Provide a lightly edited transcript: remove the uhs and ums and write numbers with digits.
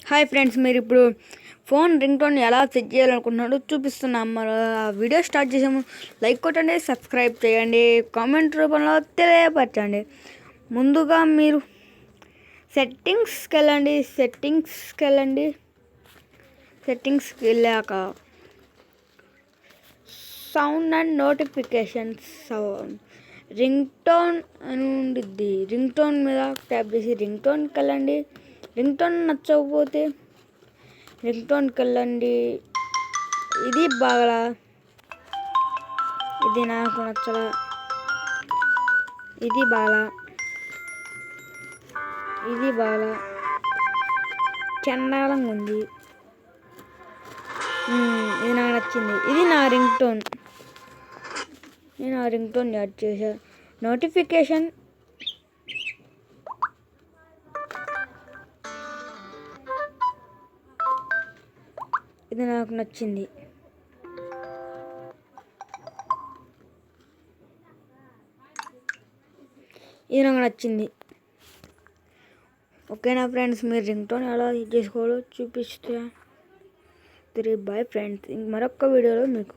Hi friends, మీరు ఇప్పుడు phone ring tone ఎలా సెట్ చేయాలనుకుంటున్నారో చూపిస్తున్నాం. మన వీడియో స్టార్ట్ చేసాము. లైక్ కొట్టండి, సబ్స్క్రైబ్ చేయండి, కామెంట్ రూపంలో తెలియపరచండి. ముందుగా మీరు సెట్టింగ్స్కి వెళ్ళాక sound and notifications ring tone అని ఉండిద్ది. రింగ్ టోన్ మీద ట్యాప్ చేసి రింగ్ టోన్కి వెళ్ళండి. రింగ్ టోన్ నచ్చకపోతే రింగ్ టోన్కి వెళ్ళండి. ఇది బాగా, ఇది నాకు నచ్చల, ఇది బాగా, ఇది బాగా చండాలంగా ఉంది. ఇది నాకు నచ్చింది. ఇది నా రింగ్ టోన్. నేను ఆ రింగ్ టోన్ యాడ్ చేశా. నోటిఫికేషన్ ఇది నాకు నచ్చింది. ఇది నాకు నచ్చింది. ఓకేనా ఫ్రెండ్స్, మీరు రింగ్ టోన్ ఎలా యూజ్ చేసుకోవాలో చూపిస్తా. బాయ్ ఫ్రెండ్స్, మరొక వీడియోలో మీకు